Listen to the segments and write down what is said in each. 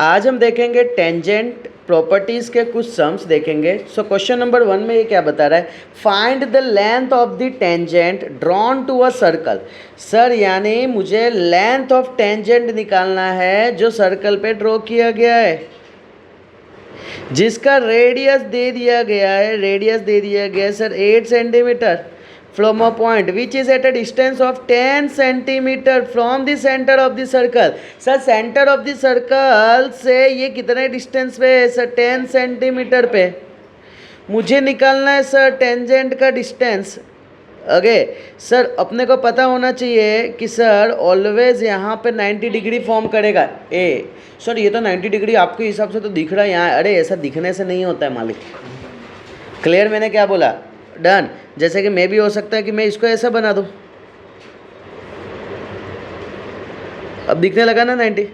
आज हम देखेंगे टेंजेंट प्रॉपर्टीज़ के कुछ सम्स देखेंगे। सो क्वेश्चन नंबर 1 में ये क्या बता रहा है, find the length of the tangent drawn to a circle. Sir यानी मुझे लेंथ ऑफ टेंजेंट निकालना है जो सर्कल पे ड्रॉ किया गया है, जिसका रेडियस दे दिया गया है, रेडियस दे दिया गया है sir 8 centimetre from a point which is at a distance of 10 centimeter from the center of the circle। Sir centre of the circle से ये कितने डिस्टेंस पे है सर, 10 सेंटीमीटर पे। मुझे निकालना है सर टेंजेंट का डिस्टेंस। ओके सर, अपने को पता होना चाहिए कि सर ऑलवेज यहाँ पे 90 डिग्री फॉर्म करेगा ए। सर ये तो 90 डिग्री आपके हिसाब से तो दिख रहा है यहाँ, अरे ऐसा दिखने से नहीं होता है मालिक। क्लियर मैंने क्या बोला? डन। जैसे कि मैं भी हो सकता है कि मैं इसको ऐसा बना दूं, अब दिखने लगा ना 90।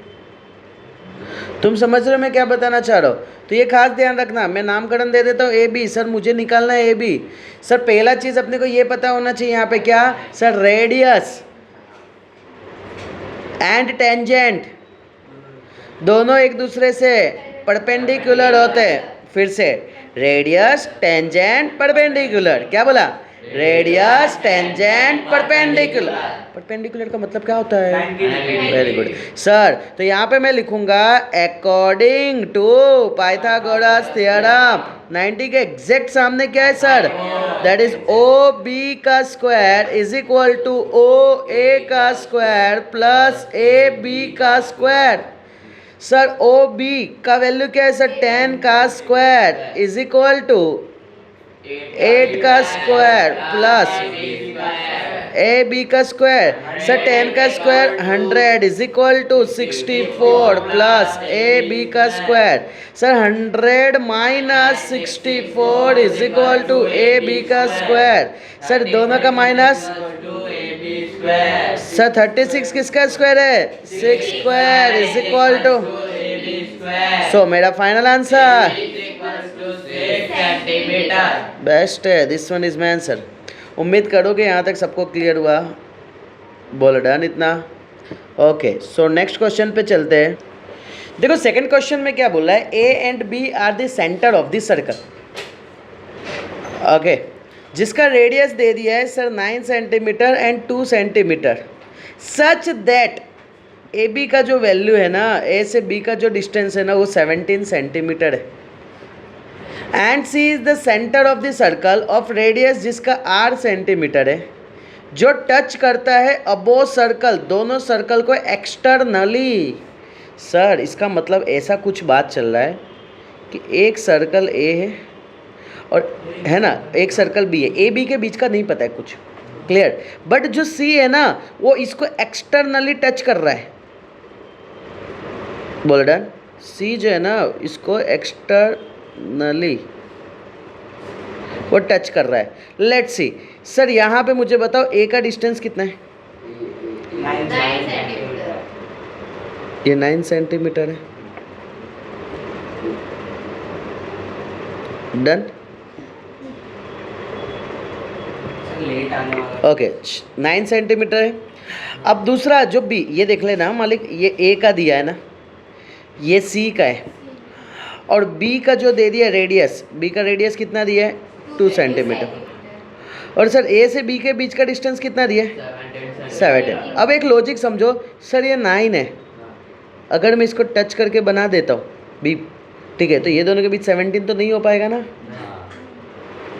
तुम समझ रहे हो मैं क्या बताना चाह रहा हूँ? तो ये खास ध्यान रखना, मैं नामकरण दे देता हूँ ए बी। सर मुझे निकालना है ए बी। सर पहला चीज़ अपने को ये पता होना चाहिए यहाँ पे क्या सर, रेडियस एंड टेंजेंट दोनों एक दूसरे से परपेंडिकुलर होते हैं। फिर से रेडियस टेंजेंट परपेंडिकुलर। क्या बोला? Radius tangent perpendicular. परपेंडिकुलर का मतलब क्या होता है? Very good sir. तो यहाँ पे मैं लिखूंगा अकॉर्डिंग टू पाइथागोरस थ्योरम। 90 के एग्जैक्ट सामने क्या है sir? That is O B का square is equal to O A का स्क्वायर प्लस ए बी का स्क्वायर। सर ओ बी का वैल्यू क्या है सर? 10 का स्क्वायर इज इक्वल टू 8 का स्क्वायर प्लस ए बी का स्क्वायर। सर 10 का square 100 is equal to 64 plus A B का square. Sir 100 minus 64 is equal to A B का square. Sir दोनों का माइनस। सर 36 किसका स्क्वायर है? 6 square is equal to. So मेरा final answer best है, this one is my answer. उम्मीद करोगे यहाँ तक सबको क्लियर हुआ। बोलो डन इतना। ओके सो नेक्स्ट क्वेश्चन पे चलते हैं। देखो सेकंड क्वेश्चन में क्या बोल रहा है, A and B are the centre of the circle. Okay जिसका रेडियस दे दिया है sir 9 centimetre and 2 centimetre, such that A B का जो वैल्यू है ना, ए से बी का जो डिस्टेंस है ना वो 17 सेंटीमीटर है। And C is the centre of the circle of radius जिसका 8 सेंटीमीटर है, जो टच करता है अबोव सर्कल, दोनों सर्कल को एक्सटर्नली। सर इसका मतलब ऐसा कुछ बात चल रहा है कि एक सर्कल ए है और है ना, एक सर्कल बी है, ए बी के बीच का नहीं पता है कुछ, क्लियर। बट जो सी है ना वो इसको एक्सटर्नली टच कर रहा है। बोल डन। सी जो है ना इसको एक्सटर्नली वो टच कर रहा है। लेट्स सी सर यहाँ पे मुझे बताओ ए का डिस्टेंस कितना है? 9 सेंटीमीटर। ये 9 सेंटीमीटर है। डन। ओके 9 सेंटीमीटर है। अब दूसरा जो बी, ये देख लेना मालिक, ये ए का दिया है ना, ये सी का है, और बी का जो दे दिया रेडियस, बी का रेडियस कितना दिया है? 2 सेंटीमीटर। और सर ए से बी के बीच का डिस्टेंस कितना दिया है? 17। अब एक लॉजिक समझो सर, ये 9 है, अगर मैं इसको टच करके बना देता हूँ बी, ठीक है, तो ये दोनों के बीच 17 तो नहीं हो पाएगा ना।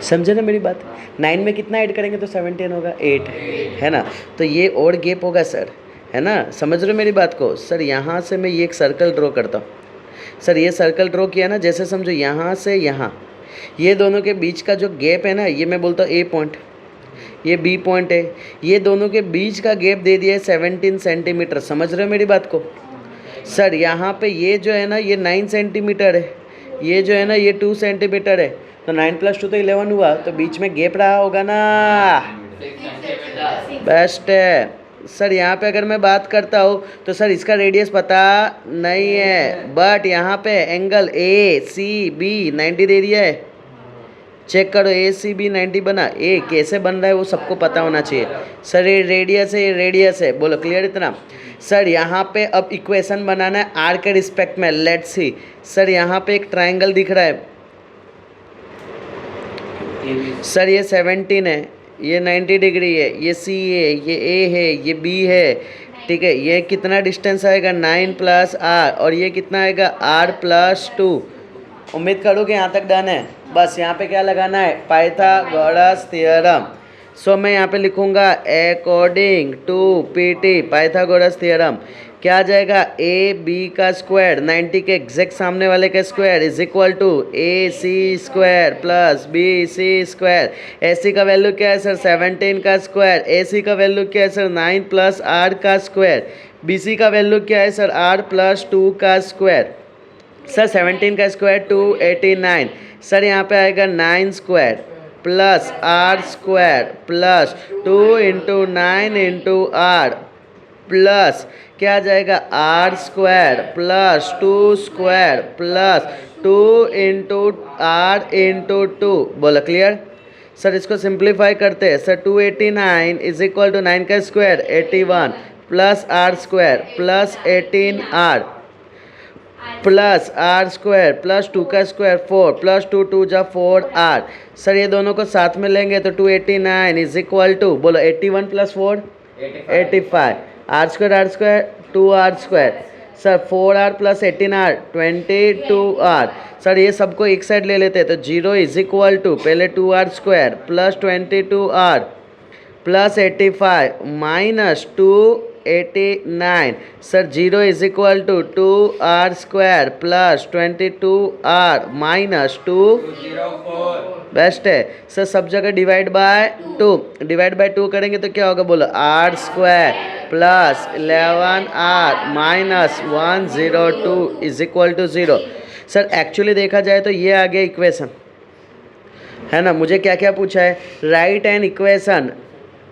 समझे ना मेरी बात? 9 में कितना ऐड करेंगे तो 17 होगा? 8 है ना, तो ये और गैप होगा सर, है ना। समझ रहे हो मेरी बात को? सर यहाँ से मैं ये एक सर्कल ड्रॉ करता हूँ। सर ये सर्कल ड्रॉ किया ना, जैसे समझो यहाँ से यहाँ, ये दोनों के बीच का जो गैप है ना, ये मैं बोलता हूँ ए पॉइंट, ये बी पॉइंट है, ये दोनों के बीच का गैप दे दिया है 17 सेंटीमीटर। समझ रहे हो मेरी बात को? सर यहाँ पे ये जो है ना ये 9 सेंटीमीटर है, ये जो है ना ये 2 सेंटीमीटर है, तो 9 + 2 तो 11 हुआ, तो बीच में गैप रहा होगा ना। बेस्ट है सर। यहाँ पे अगर मैं बात करता हूँ तो सर इसका रेडियस पता नहीं है, बट यहाँ पे एंगल ए सी बी 90 दे दिया है, चेक करो ए सी बी 90 बना, ए कैसे बन रहा है वो सबको पता होना चाहिए। सर ये रेडियस है, बोलो क्लियर इतना। सर यहाँ पे अब इक्वेशन बनाना है आर के रिस्पेक्ट में, लेट्स सी। सर यहाँ पे एक ट्राइंगल दिख रहा है, सर ये 17 है, ये 90 डिग्री है, ये सी है, ये ए है, ये बी है, ठीक है। ये कितना डिस्टेंस आएगा 9 प्लस आर, और ये कितना आएगा आर प्लस 2। उम्मीद करो कि यहाँ तक डन है। बस यहाँ पे क्या लगाना है, पाइथागोरस थ्योरम। सो मैं यहाँ पे लिखूँगा according to PT Pythagoras theorem क्या आ जाएगा, ए बी का स्क्वायर 90 के एग्जैक्ट सामने वाले का square is equal to A C square plus B C square. A C का वैल्यू क्या है सर 17 का स्क्वायर, ए सी का वैल्यू क्या है सर 9 प्लस आर का स्क्वायर, बी सी का वैल्यू क्या है सर आर प्लस 2 का स्क्वायर। सर 17 का स्क्वायर 289, सर यहाँ पे आएगा 9 square plus R square plus 2 into 9 into R plus क्या आ जाएगा R square plus 2 square plus 2 into R into 2। बोलो क्लियर। सर इसको सिंप्लीफाई करते हैं। सर 289 इज इक्वल टू 9 का square 81 plus R square plus 18 R plus R square plus 2 का square 4 plus 2 2 जा 4 आर। सर ये दोनों को साथ में लेंगे तो 289 इज इक्वल टू, बोलो 81 plus 4 85, R square 2 R square. Sir 4 R plus 18 R 22 R. Sir ये सबको एक साइड ले लेते हैं तो 0 इज इक्वल टू पहले 2 R square plus 22 R plus 85 minus 289। Sir 0 is equal to 2 R square plus 22 R minus 204। Best है sir, सब जगह डिवाइड बाय 2 करेंगे तो क्या होगा, बोलो R square plus 11 R minus 102 is equal to 0। Sir actually देखा जाए तो ये आ गया इक्वेशन, है ना। मुझे क्या क्या पूछा है, right an equation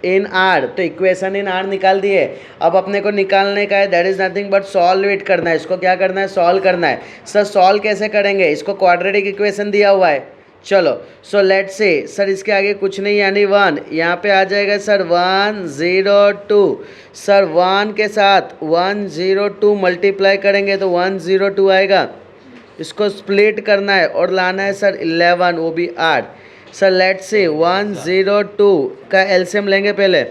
in are, तो इक्वेशन इन आर निकाल दिए। अब अपने को निकालने का है that is nothing but solve it करना है। इसको क्या करना है, सॉल्व करना है। सर सॉल्व कैसे करेंगे, इसको क्वाड्रेटिक इक्वेशन दिया हुआ है, चलो सो लेट्स से। सर इसके आगे कुछ नहीं यानी 1, यहाँ पे आ जाएगा सर 102। सर 1 के साथ 102 मल्टीप्लाई करेंगे तो 102 आएगा। इसको स्प्लिट करना है और लाना है सर 11, वो भी 8। सर लेट्स से 102 का एलसीएम लेंगे पहले,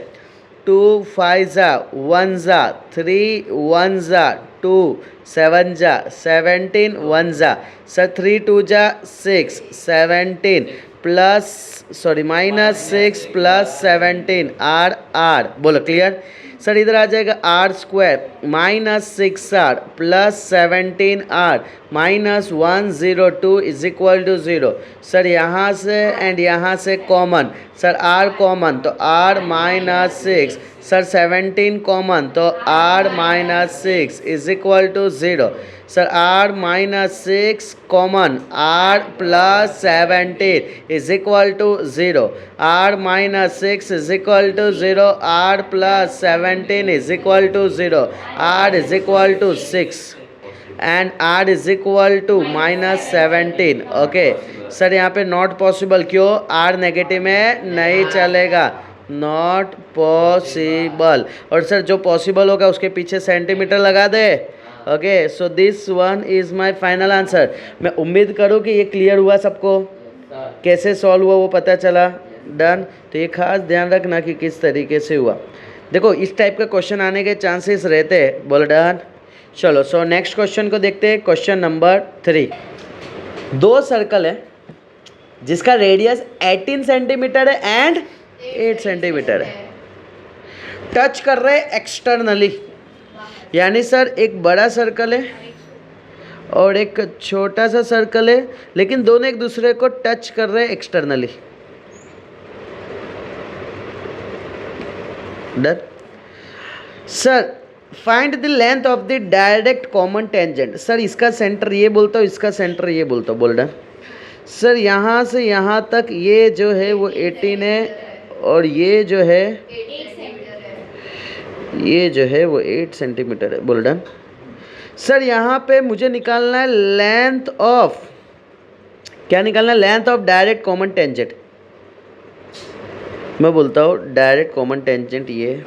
2 5 जा 1 जा 3 1 जा 2 7 जा 17 1 जा। सर 3 2 जा 6 17 प्लस माइनस 6 प्लस 17 आर। बोलो क्लियर। सर इधर आ जाएगा R square minus 6 R plus 17 R minus 102 is equal to 0। Sir यहाँ से एंड यहाँ से कॉमन, सर आर कॉमन तो आर माइनस 6, सर 17 कॉमन तो R minus 6 is equal to 0। Sir R minus 6 common R plus 17 is equal to 0। R minus 6 is equal to 0, R plus 17 is equal to 0, R is equal to 6 and R is equal to minus 17। Okay sir यहाँ पे not possible, क्यों, R negative में नहीं चलेगा, not possible. और sir जो possible होगा उसके पीछे सेंटीमीटर लगा दे। Okay so this one is my final answer. मैं उम्मीद करूँ कि ये क्लियर हुआ सबको, कैसे सॉल्व हुआ वो पता चला। डन। तो ये खास ध्यान रखना कि किस तरीके से हुआ। देखो इस टाइप का क्वेश्चन आने के चांसेस रहते हैं। बोलो डन। चलो सो नेक्स्ट क्वेश्चन को देखते हैं। Question number 3। 2 सर्कल है जिसका रेडियस 18 सेंटीमीटर है एंड 8 सेंटीमीटर है, टच कर रहे हैं एक्सटर्नली। यानी सर एक बड़ा सर्कल है और एक छोटा सा सर्कल है, लेकिन दोनों एक दूसरे को टच कर रहे हैं externally. Done. Sir find the length of the direct common tangent. Sir इसका सेंटर ये बोलता हूँ, इसका सेंटर ये बोलता हूँ। बोल डन। सर यहाँ से यहाँ तक ये जो है वो 18 है और ये जो है वो 8 सेंटीमीटर है। बोल डन। सर यहाँ पे मुझे निकालना है लेंथ ऑफ क्या निकालना है? Length of direct common tangent. मैं बोलता हूँ डायरेक्ट कॉमन टेंजेंट ये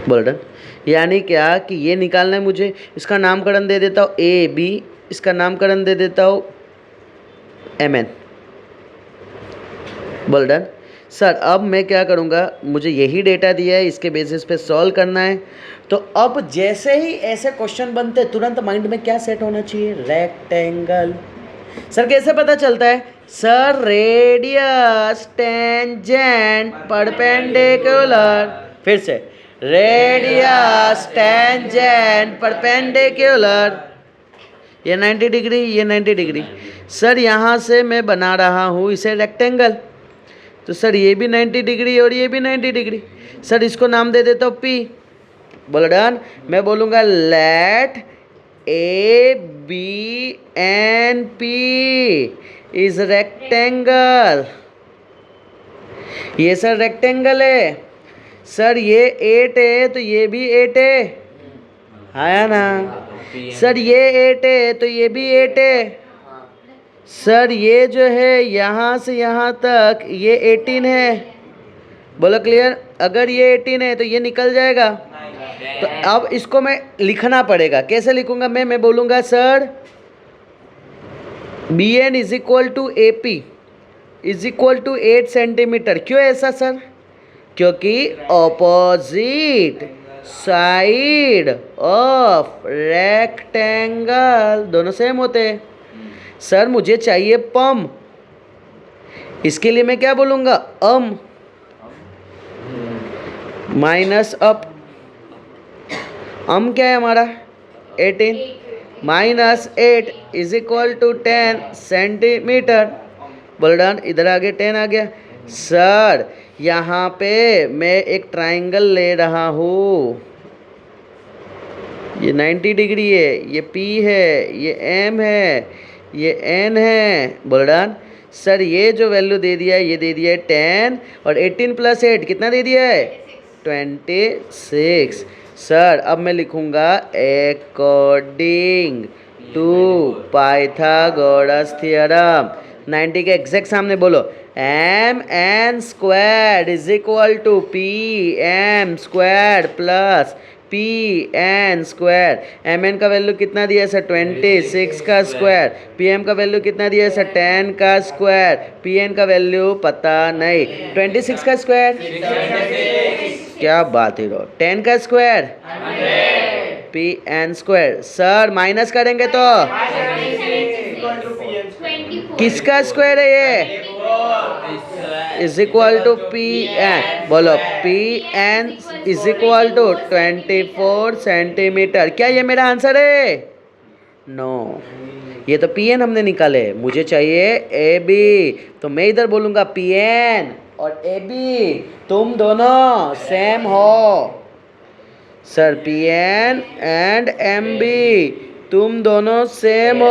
बोल्डन, यानी क्या कि ये निकालना है मुझे। इसका नामकरण दे देता हूँ ए बी, इसका नामकरण दे देता हूँ एम एन। बोल्डन सर अब मैं क्या करूँगा, मुझे यही डेटा दिया है, इसके बेसिस पे सॉल्व करना है। तो अब जैसे ही ऐसे क्वेश्चन बनते तुरंत माइंड में क्या सेट होना चाहिए? रेक्टेंगल। सर कैसे पता चलता है? सर रेडियस टेंजेंट परपेंडिकुलर, फिर से रेडियस टेंजेंट परपेंडिकुलर, ये 90 डिग्री, ये 90 डिग्री। सर यहाँ से मैं बना रहा हूँ इसे रेक्टेंगल, तो सर ये भी 90 डिग्री और ये भी 90 डिग्री। सर इसको नाम दे देता हूँ पी। बोलो डन। मैं बोलूँगा let A B N P is rectangle. ये सर रेक्टेंगल है। सर ये 8 है तो ये भी 8 है, आया ना? सर ये 8 है तो ये भी 8 है। सर ये जो है यहाँ से यहाँ तक ये 18 है। बोलो क्लियर? अगर ये 18 है तो ये निकल जाएगा। तो अब इसको मैं लिखना पड़ेगा। कैसे लिखूंगा मैं बोलूँगा sir B N is equal to A P is equal to 8 centimetre. क्यों ऐसा सर? क्योंकि ऑपोजिट साइड ऑफ रेक्टेंगल दोनों सेम होते हैं। सर मुझे चाहिए पम, इसके लिए मैं क्या बोलूँगा? अम माइनस अप। अम क्या है हमारा? 18 minus 8 is equal to 10 centimetre. बोल डन। इधर आगे 10 आ गया। सर यहाँ पे मैं एक ट्राइंगल ले रहा हूँ, ये 90 डिग्री है, ये P है, ये M है, ये N है। बोल डन। सर ये जो वैल्यू दे दिया है ये दे दिया है 10 और 18 प्लस 8 कितना दे दिया है? 26। सर अब मैं लिखूँगा अकॉर्डिंग टू पाइथागोरस थ्योरम। 90 के एग्जैक्ट सामने बोलो M N square is equal to P M square plus P N square. M N का वैल्यू कितना दिया है सर? 26 का स्क्वायर। पी एम का वैल्यू कितना दिया है सर? 10 का स्क्वायर। पी एन का वैल्यू पता नहीं। 26 का स्क्वायर, क्या बात ही रहो। 10 का square P N square. Sir minus करेंगे तो किसका स्क्वायर है ये? Is equal to P N. बोलो P N is equal to 24 centimetre. क्या ये मेरा आंसर है? नो, ये तो पी एन हमने निकाले, मुझे चाहिए ए बी। तो मैं इधर बोलूँगा पी एन और ए बी तुम दोनों सेम हो। Sir P N and M B तुम दोनों सेम हो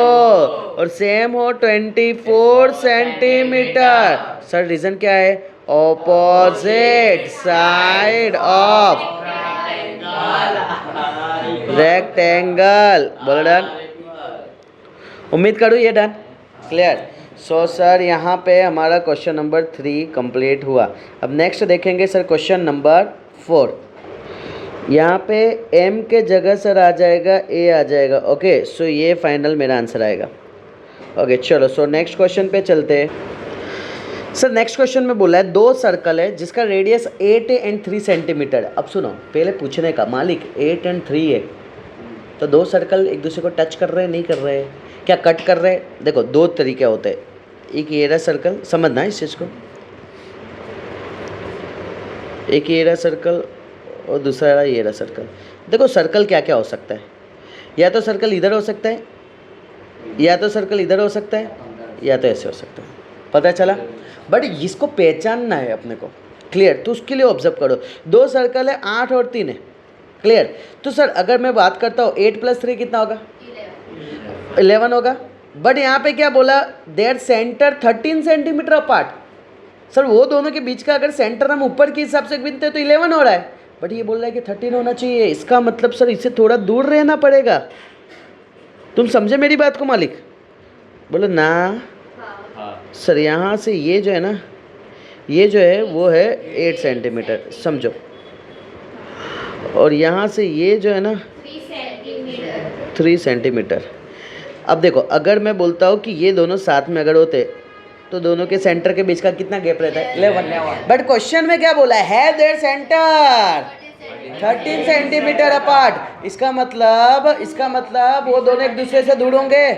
और सेम हो 24 सेंटीमीटर। सर रीज़न क्या है? Opposite side of rectangle. बोलो डन। उम्मीद करूँ ये डन, क्लियर। सो सर यहाँ पे हमारा क्वेश्चन नंबर 3 कंप्लीट हुआ। अब नेक्स्ट देखेंगे सर क्वेश्चन नंबर 4। यहाँ पे m के जगह सर आ जाएगा a आ जाएगा। ओके सो ये फाइनल मेरा आंसर आएगा। ओके चलो सो नेक्स्ट क्वेश्चन पे चलते हैं। सर नेक्स्ट क्वेश्चन में बोला है 2 सर्कल है जिसका रेडियस 8 एंड 3 सेंटीमीटर। अब सुनो, पहले पूछने का मालिक 8 एंड 3 है तो 2 सर्कल एक दूसरे को टच कर रहे हैं नहीं कर रहे हैं, क्या कट कर रहे हैं? देखो 2 तरीके होते हैं, एक ये रहा सर्कल, समझना है इस चीज़ को, एक ये रहा सर्कल और दूसरा ये रहा सर्कल। देखो सर्कल क्या क्या हो सकता है, या तो सर्कल इधर हो सकता है, या तो सर्कल इधर हो सकता है, या तो ऐसे हो सकता है। पता चला? बट इसको पहचानना है अपने को, क्लियर। तो उसके लिए ऑब्जर्व करो, 2 सर्कल है, 8 और 3 है, क्लियर। तो सर अगर मैं बात करता हूँ 8 + 3 कितना होगा? 11 होगा। बट यहाँ पे क्या बोला? Their centre 13 centimetre apart. Sir वो दोनों के बीच का अगर सेंटर हम ऊपर के हिसाब से गिनते हैं तो 11 हो रहा है, बट ये बोल रहा है कि 13 होना चाहिए। इसका मतलब सर इससे थोड़ा दूर रहना पड़ेगा। तुम समझे मेरी बात को मालिक? बोलो ना। हाँ। सर यहाँ से ये जो है ना, ये जो है वो है 8 सेंटीमीटर, समझो। और यहाँ से ये जो है ना 3 सेंटीमीटर। 3 सेंटीमीटर। अब देखो, अगर मैं बोलता हूँ कि ये दोनों साथ में अगर होते तो दोनों के सेंटर के बीच का कितना गैप रहता है? 11। बट क्वेश्चन में क्या बोला है? Their centre 13 centimetre apart. इसका मतलब वो दोनों एक दूसरे से दूर होंगे।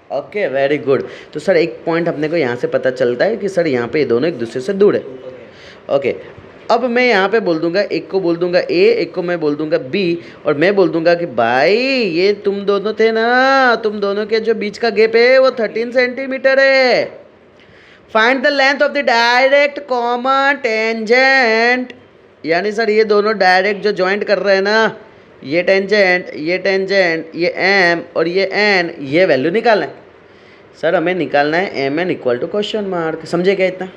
Okay, very good. तो सर एक पॉइंट अपने को यहाँ से पता चलता है कि सर यहाँ पे ये दोनों एक दूसरे से दूर है। ओके, अब मैं यहाँ पे बोल दूंगा, एक को बोल दूंगा ए, एक को मैं बोल दूंगा बी, और मैं बोल दूंगा कि भाई ये तुम दोनों थे ना, तुम दोनों के जो बीच का गैप है वो 13 सेंटीमीटर है। Find the length of the direct common tangent. यानी सर ये दोनों डायरेक्ट जो ज्वाइंट कर रहे हैं ना, ये टेंजेंट, ये एम और ये एन, ये वैल्यू निकालना है। सर हमें निकालना है M N equal to question mark. समझे क्या इतना?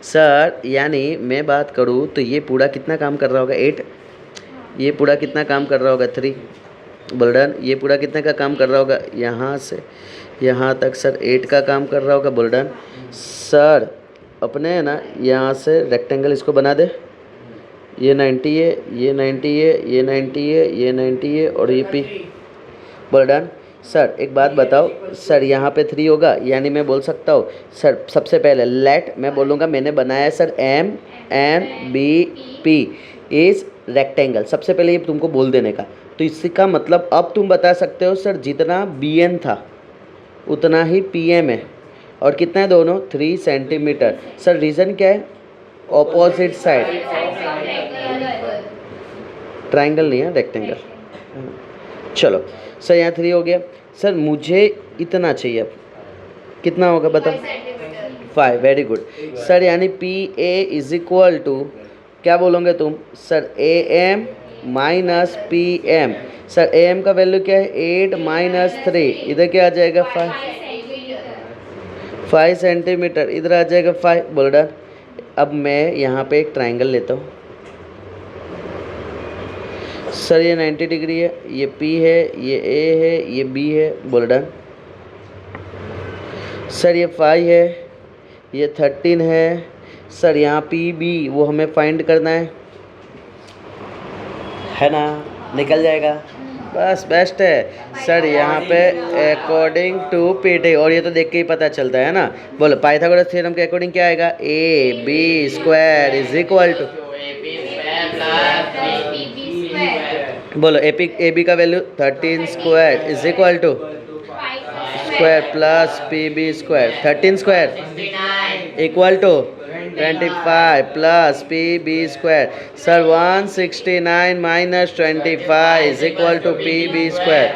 सर यानी मैं बात करूँ तो ये पूरा कितना काम कर रहा होगा? 8। ये पूरा कितना काम कर रहा होगा? 3। बोल्डन, ये पूरा कितने का काम कर रहा होगा? यहाँ से यहाँ तक सर 8 का काम कर रहा होगा। बोल्डन सर अपने है ना, यहाँ से रेक्टेंगल इसको बना दे। ये 90 है, ये 90 है, ये 90 है, ये 90 है और ये पी। बोल्डन सर एक बात बताओ, सर यहाँ पे 3 होगा, यानी मैं बोल सकता हूँ सर सबसे पहले लेट, मैं बोलूँगा मैंने बनाया है sir M N B P इस रेक्टेंगल। सबसे पहले ये तुमको बोल देने का, तो इसका मतलब अब तुम बता सकते हो सर जितना बी एन था उतना ही पी एम है, और कितना है दोनों? 3 सेंटीमीटर। सर रीज़न क्या है? Opposite side. ट्राइंगल नहीं है, रेक्टेंगल। चलो सर यहाँ 3 हो गया। सर मुझे इतना चाहिए, अब कितना होगा बताओ? 5। वेरी गुड सर, यानी P A is equal to क्या बोलोगे तुम? Sir A M minus P M. Sir A M का वैल्यू क्या है? 8 माइनस 3, इधर क्या आ जाएगा? 5 सेंटीमीटर। इधर आ जाएगा 5। बोल डन। अब मैं यहाँ पे एक ट्राइंगल लेता हूँ। सर ये 90 डिग्री है, ये P है, ये A है, ये B है। बोल डन। सर ये 5 है, ये 13 है। सर यहाँ PB वो हमें फाइंड करना है ना? निकल जाएगा, बस बेस्ट है सर। यहाँ पे अकॉर्डिंग टू PT, और ये तो देख के ही पता चलता है ना। बोलो पाइथागोरस थ्योरम के अकॉर्डिंग क्या आएगा? AB² इज इक्वल टू, बोलो ए बी का value 13 square is equal to square plus PB²। 13 square equal to 25 plus PB²। Sir 169 minus 25 is equal to PB²।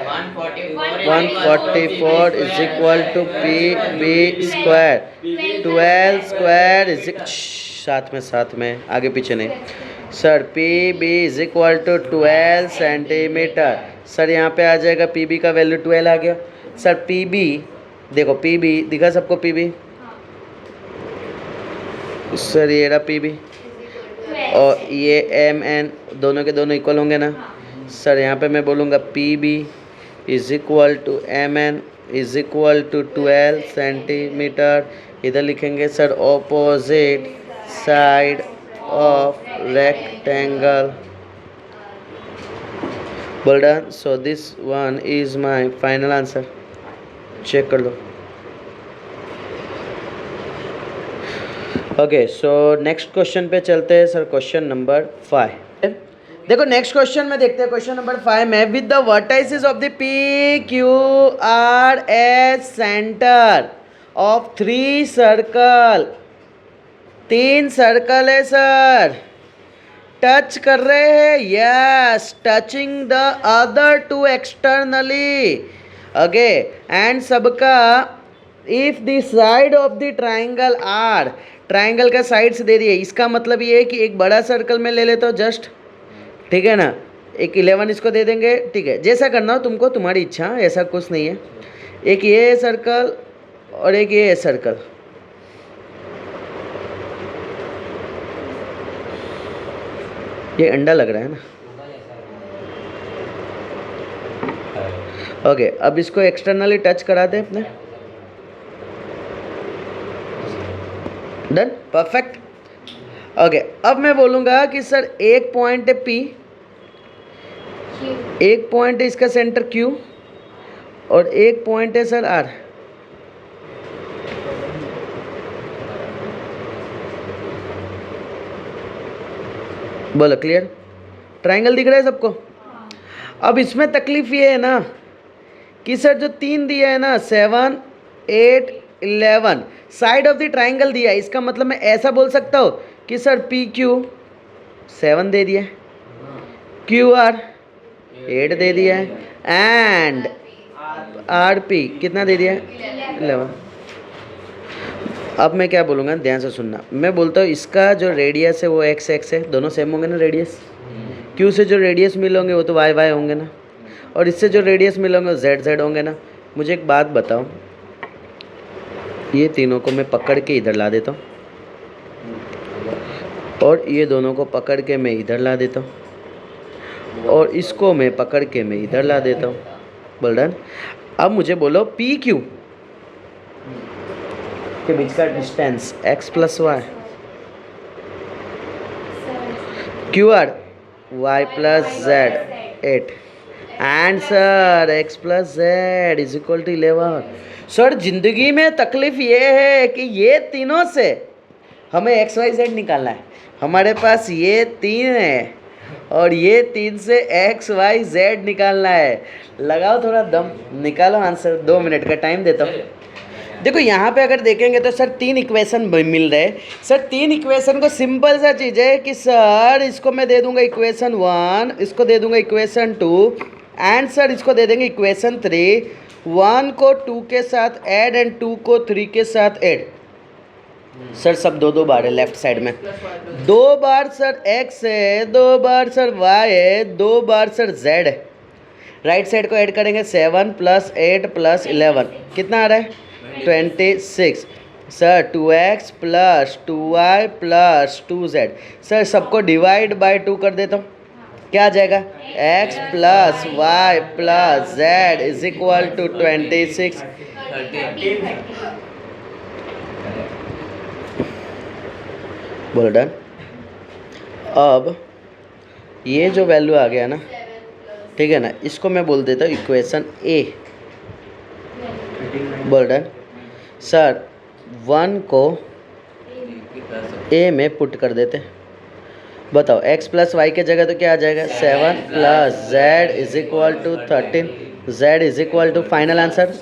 144 is equal to PB²। 12 square is, साथ में आगे पीछे नहीं। Sir PB is equal to 12 centimetre. Sir यहाँ पे आ जाएगा PB का value 12 आ गया। सर PB देखो, PB दिखा सबको? PB सर ये रहा PB, और ये MN, दोनों के दोनों इक्वल होंगे ना। सर यहाँ पे मैं बोलूँगा PB is equal to MN is equal to 12 centimetre. इधर लिखेंगे sir opposite side of rectangle। Well done। So this one is my final answer। Check कर लो। ओके, सो नेक्स्ट क्वेश्चन पे चलते हैं सर। क्वेश्चन नंबर 5 देखो, next question में देखते हैं। क्वेश्चन नंबर 5 में with the vertices of the PQRS centre of 3 circle, 3 circle है सर, टच कर रहे हैं। Yes, touching the other 2 externally. Okay, and सबका if the side of the triangle are, triangle का साइड्स दे दिए। इसका मतलब ये है कि एक बड़ा सर्कल में ले लेता हूँ जस्ट, ठीक है ना। एक 11 इसको दे देंगे, ठीक है। जैसा करना हो तुमको, तुम्हारी इच्छा, ऐसा कुछ नहीं है। एक ये सर्कल और एक ये सर्कल, ये अंडा लग रहा है ना। ओके, अब इसको एक्सटर्नली टच करा दे अपने। परफेक्ट। ओके, अब मैं बोलूँगा कि सर एक पॉइंट है P, Q, एक पॉइंट है इसका सेंटर Q और एक पॉइंट है सर R। बोलो क्लियर? ट्रायंगल दिख रहा है सबको? अब इसमें तकलीफ ये है ना कि सर जो 3 दिया है ना 7, 8, 11 साइड ऑफ द ट्रायंगल दिया है, इसका मतलब मैं ऐसा बोल सकता हूँ कि सर पी क्यू 7 दे दिया है, क्यू आर 8 दे दिया है एंड आर पी कितना दे दिया है 11। अब मैं क्या बोलूँगा, ध्यान से सुनना। मैं बोलता हूँ इसका जो रेडियस है वो एक्स एक्स है, दोनों सेम होंगे ना रेडियस। क्यू से जो रेडियस मिलोगे वो तो वाई वाई होंगे ना, और इससे जो रेडियस मिलोगे वो जेड जेड होंगे ना। मुझे एक बात बताओ, ये तीनों को मैं पकड़ के इधर ला देता हूँ और ये दोनों को पकड़ के मैं इधर ला देता हूँ और इसको मैं पकड़ के मैं इधर ला देता हूँ। बोल डन। अब मुझे बोलो पी क्यू के बीच का distance x plus Y, Q R y plus Z 8 and sir x plus Z is equal to 11। Sir जिंदगी में तकलीफ ये है कि ये तीनों से हमें x y z निकालना है। हमारे पास ये 3 है और ये 3 से x y z निकालना है। लगाओ थोड़ा दम, निकालो आंसर। 2 मिनट का टाइम देता हूँ। देखो यहाँ पे अगर देखेंगे तो सर 3 इक्वेशन मिल रहे हैं। सर 3 इक्वेशन को सिंपल सा चीज़ है कि सर इसको मैं दे दूंगा इक्वेशन 1, इसको दे दूंगा इक्वेशन 2 एंड सर इसको दे देंगे इक्वेशन 3। 1 को 2 के साथ ऐड एंड 2 को 3 के साथ ऐड। सर सब 2-2 बार है लेफ्ट साइड में, 2 बार सर x है, 2 बार सर y है, 2 बार सर z है। राइट साइड को ऐड करेंगे 7 + 8 + 11 कितना आ रहा है 26। Sir 2x + 2y + 2z। Sir सबको डिवाइड बाय 2 कर देता हूँ, क्या आ जाएगा x + y + z is equal to 26। बोलो डन। अब ये जो वैल्यू आ गया ना, ठीक है ना, इसको मैं बोल देता हूँ इक्वेशन a। बोल डन। सर 1 को a में पुट कर देते। बताओ x + y के जगह तो क्या आ जाएगा 7 + z is equal to 13। z is equal to final answer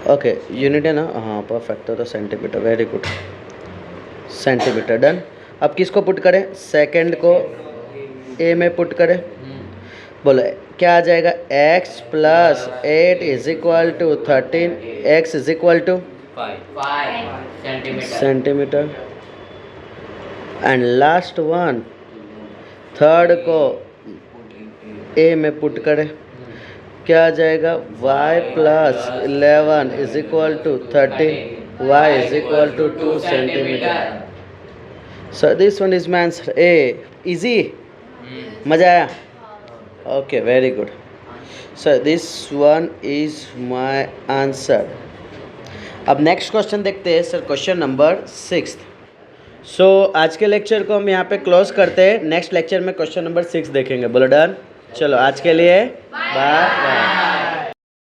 okay unit है ना, हाँ परफेक्ट। तो centimetre, very good, centimetre done. अब किसको पुट करें, सेकंड को a में पुट करें। बोलो क्या आ जाएगा x + 8 is equal to 13, x is equal to 5 centimetre. And last one, third को a में पुट करें, क्या आ जाएगा y + 11 is equal to 13, y is equal to 2 centimetre. So this one is my answer A। Easy, मज़ा आया? Okay very good. So this one is my answer. अब next question देखते हैं सर, क्वेश्चन नंबर 6। सो आज के lecture को हम यहाँ पे क्लोज करते हैं। नेक्स्ट लेक्चर में क्वेश्चन नंबर 6 देखेंगे। बोलो डन। चलो आज के लिए बाय बाय।